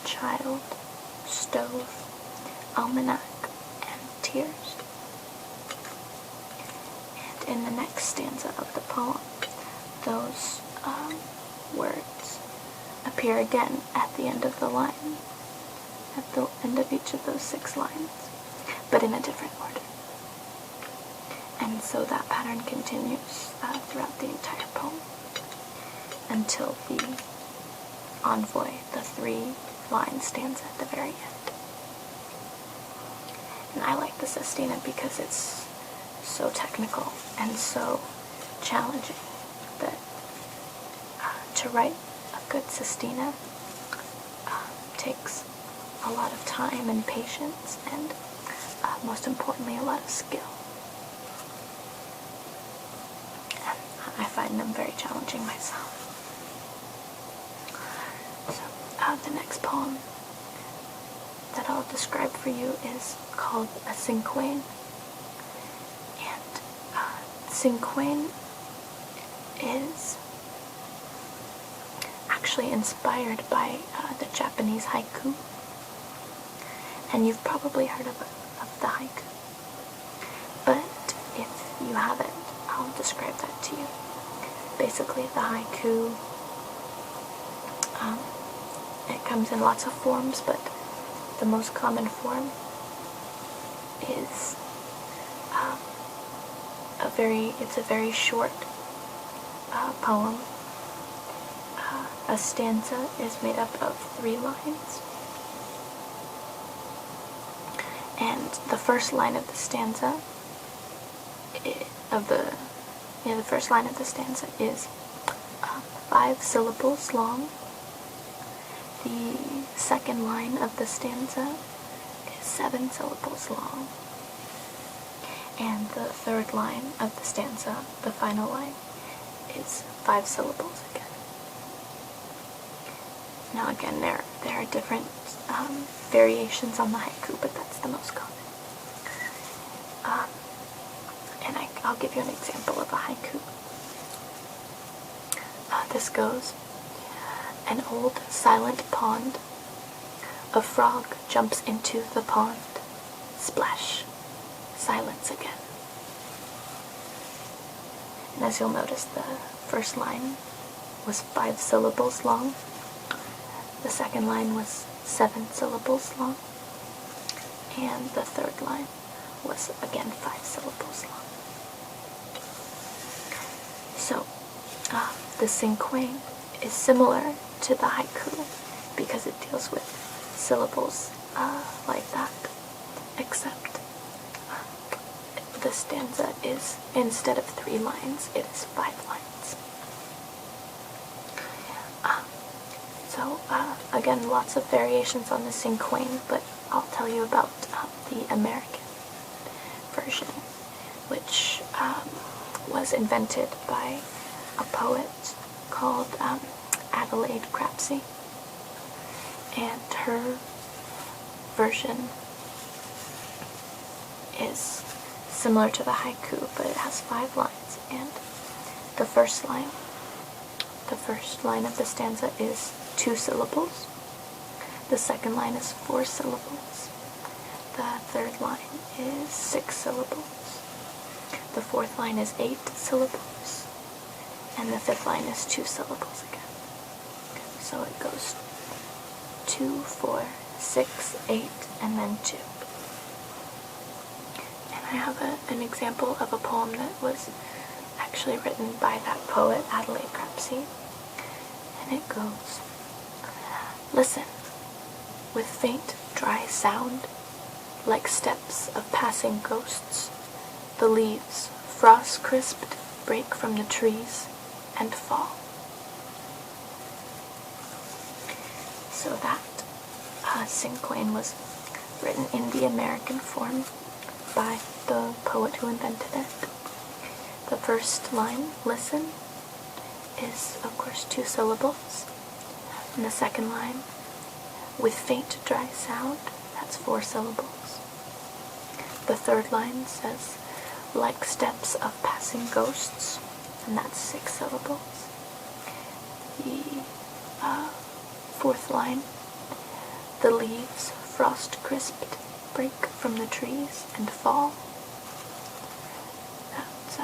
child, stove, almanac, and tears. And in the next stanza of the poem, those words appear again at the end of the line, at the end of each of those 6 lines, but in a different order. And so that pattern continues throughout the entire poem until the envoy, the 3-line stanza at the very end. And I like the sestina because it's so technical and so challenging that to write a good sestina takes a lot of time and patience and most importantly a lot of skill. And I find them very challenging myself. So the next poem that I'll describe for you is called a cinquain. And cinquain is actually inspired by the Japanese haiku. And you've probably heard of the haiku. But if you haven't, I'll describe that to you. Basically, the haiku, it comes in lots of forms, but the most common form is it's a very short poem. A stanza is made up of 3 lines. And the first line of the stanza the first line of the stanza is 5 syllables long. The second line of the stanza is 7 syllables long. And the third line of the stanza, the final line, is 5 syllables again. Now again, there are different variations on the haiku, but that's the most common. And I'll give you an example of a haiku. This goes: an old silent pond, a frog jumps into the pond, splash, silence again. And as you'll notice, the first line was 5 syllables long. The second line was 7 syllables long. And the third line was again 5 syllables long. So, the cinquain is similar to the haiku because it deals with syllables like that, except the stanza is, instead of 3 lines, it is 5 lines. So again, lots of variations on the cinquain, but I'll tell you about the American version, which was invented by a poet called Adelaide Crapsey, and her version is similar to the haiku, but it has 5 lines, and the first line of the stanza is 2 syllables, the second line is 4 syllables, the third line is 6 syllables, the fourth line is 8 syllables, and the fifth line is 2 syllables again. So it goes 2, 4, 6, 8, and then 2. And I have an example of a poem that was actually written by that poet, Adelaide Crapsey, and it goes, "Listen, with faint, dry sound, like steps of passing ghosts, the leaves, frost-crisped, break from the trees and fall." So that cinquain was written in the American form by the poet who invented it. The first line, "listen," is of course 2 syllables, and the second line, "with faint dry sound," that's 4 syllables. The third line says, "like steps of passing ghosts," and that's 6 syllables. The fourth line, "the leaves, frost-crisped, break from the trees and fall," that's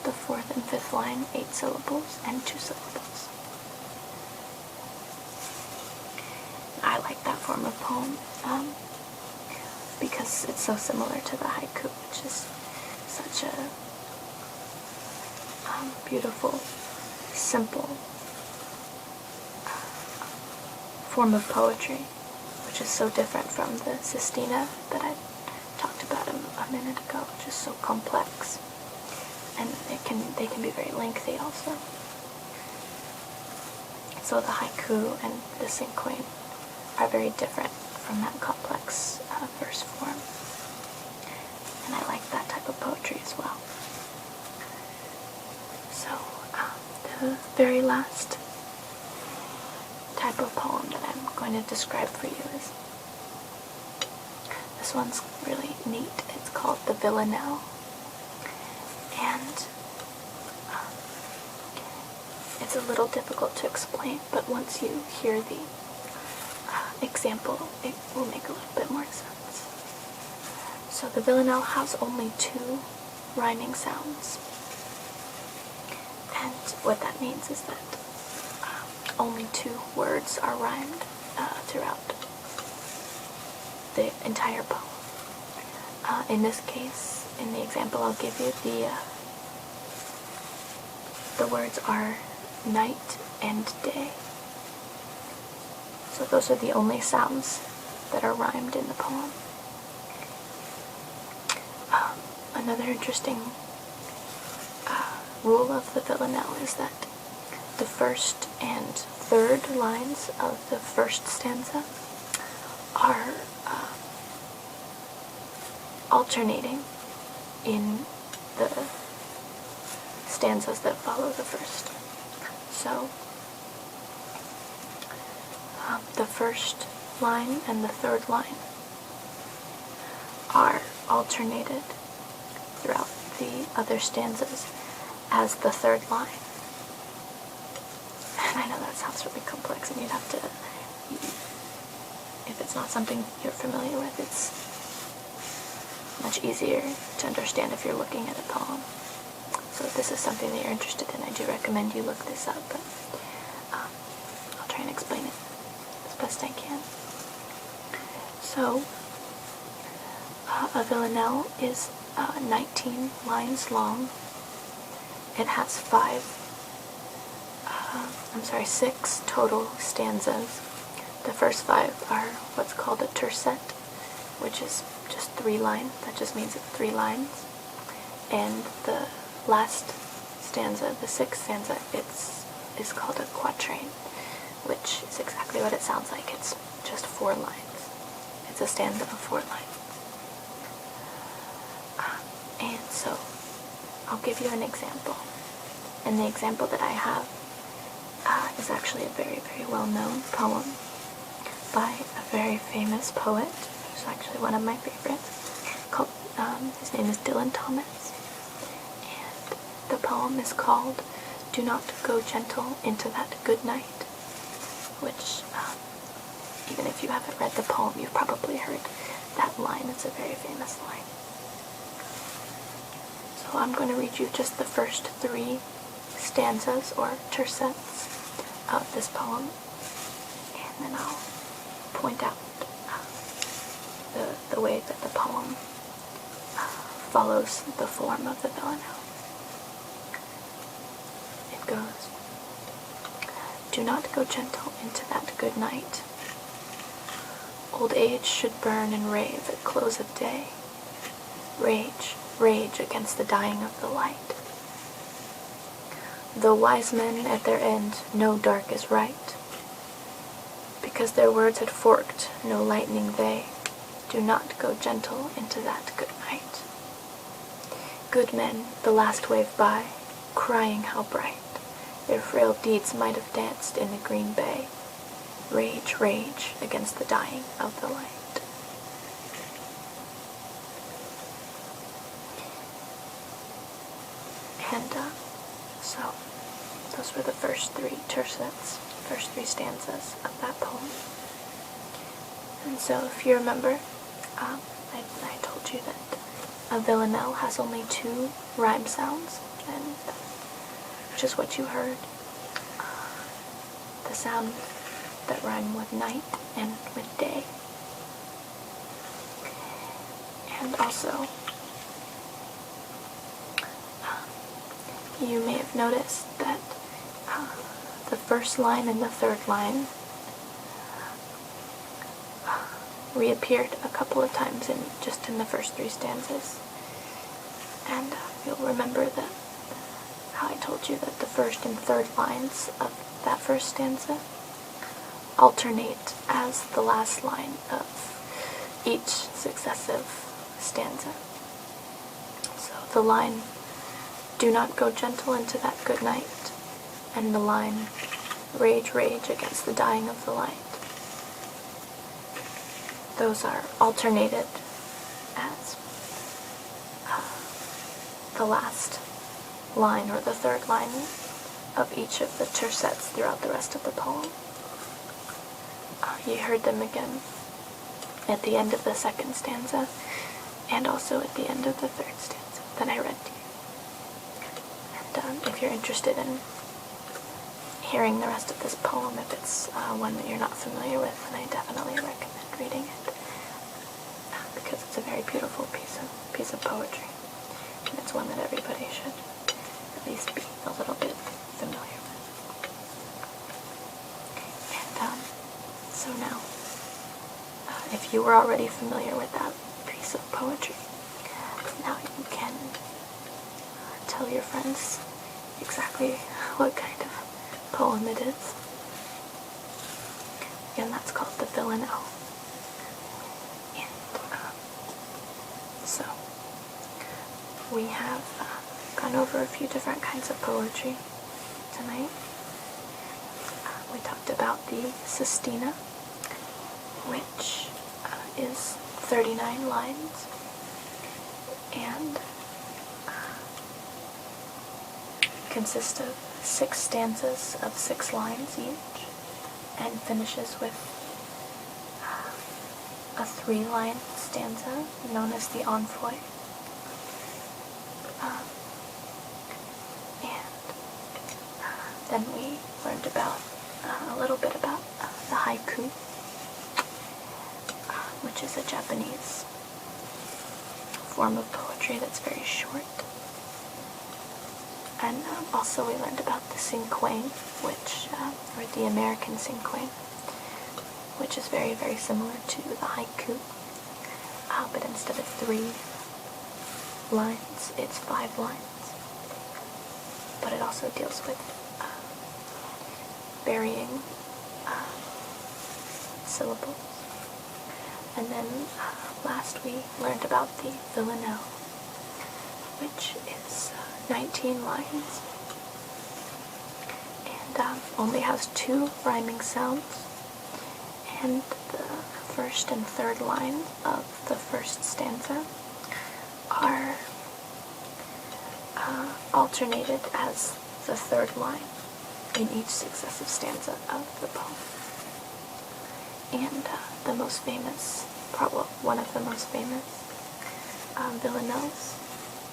the fourth and fifth line, 8 syllables and 2 syllables. I like that form of poem because it's so similar to the haiku, which is such a beautiful, simple form of poetry, which is so different from the sestina that I talked about a minute ago, which is so complex, and they can be very lengthy also. So the haiku and the cinquain are very different from that complex verse form, and I like that type of poetry as well. So the very last type of poem that I'm going to describe for you is, this one's really neat. It's called the Villanelle, and it's a little difficult to explain, but once you hear the example, it will make a little bit more sense. So the Villanelle has only 2 rhyming sounds, and what that means is that only 2 words are rhymed throughout the entire poem. In this case, in the example I'll give you, the words are night and day. So those are the only sounds that are rhymed in the poem. Another interesting rule of the Villanelle is that the first and third lines of the first stanza are alternating in the stanzas that follow the first. So the first line and the third line are alternated throughout the other stanzas as the third line. And I know that sounds really complex, and you'd have to, if it's not something you're familiar with, it's much easier to understand if you're looking at a poem. So if this is something that you're interested in, I do recommend you look this up, but I'll try and explain it as best I can. So a villanelle is 19 lines long. It has 6 total stanzas, The first 5 are what's called a tercet, which is just 3 lines. That just means it's 3 lines. And the last stanza, the 6th stanza, is called a quatrain, which is exactly what it sounds like. It's just 4 lines. It's a stanza of 4 lines. And so, I'll give you an example. And the example that I have is actually a very, very well-known poem by a very famous poet, who's actually one of my favorites. His name is Dylan Thomas. And the poem is called "Do Not Go Gentle Into That Good Night," which, even if you haven't read the poem, you've probably heard that line. It's a very famous line. So I'm going to read you just the first 3 stanzas or tercets of this poem, and then I'll point out the way that the poem follows the form of the villanelle. It goes, "Do not go gentle into that good night. Old age should burn and rave at close of day. Rage, rage against the dying of the light. Though wise men at their end know dark is right, because their words had forked no lightning they, do not go gentle into that good night. Good men, the last wave by, crying how bright their frail deeds might have danced in the green bay. Rage, rage against the dying of the light." And so those were the first 3 tercets, first 3 stanzas of that poem. And so if you remember, I told you that a villanelle has only 2 rhyme sounds, and which is what you heard. The sound that rhyme with night and with day. And also, you may have noticed that the first line and the 3rd line reappeared a couple of times just in the first 3 stanzas. And you'll remember that how I told you that the 1st and 3rd lines of that first stanza alternate as the last line of each successive stanza. So the line, "Do not go gentle into that good night," and the line, "Rage, rage against the dying of the light," those are alternated as the last line or the 3rd line of each of the tercets throughout the rest of the poem. You heard them again at the end of the 2nd stanza and also at the end of the 3rd stanza that I read to you. And if you're interested in hearing the rest of this poem, if it's one that you're not familiar with, then I definitely recommend reading it, because it's a very beautiful piece of poetry, and it's one that everybody should at least be a little bit familiar with. And so now, if you were already familiar with that piece of poetry, now you can tell your friends exactly what kind of poem it is. Again, that's called the villanelle. And so we have gone over a few different kinds of poetry tonight. We talked about the sestina, which is 39 lines, and consists of 6 stanzas of 6 lines each, and finishes with a 3-line stanza known as the envoy. Then we learned about a little bit about the haiku, which is a Japanese form of poetry that's very short. And also we learned about the cinquain, or the American cinquain, which is very, very similar to the haiku, but instead of 3 lines, it's 5 lines. But it also deals with varying syllables. And then last we learned about the villanelle, which is 19 lines and only has 2 rhyming sounds, and the first and third line of the first stanza are alternated as the third line in each successive stanza of the poem. And the most famous, probably one of the most famous villanelles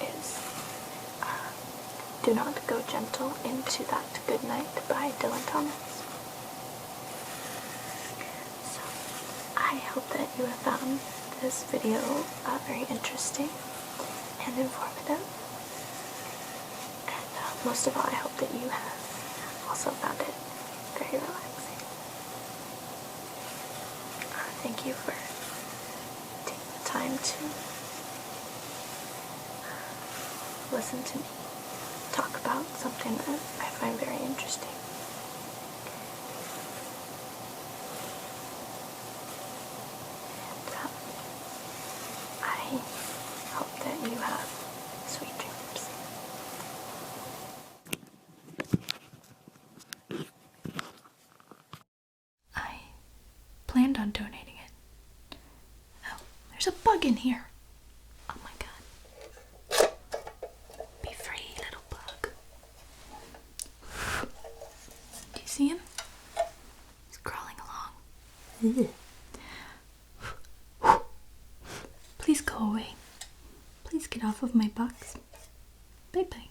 is Do Not Go Gentle Into That Good Night by Dylan Thomas. So I hope that you have found this video very interesting and informative. And most of all, I hope that you have also found it very relaxing. Thank you for taking the time to listen to me talk about something that I find very interesting. And I hope that you have sweet dreams. I planned on donating it. Oh, there's a bug in here. Oh my god. Be free, little bug. Do you see him? He's crawling along. Please go away. Please get off of my box. Bye bye.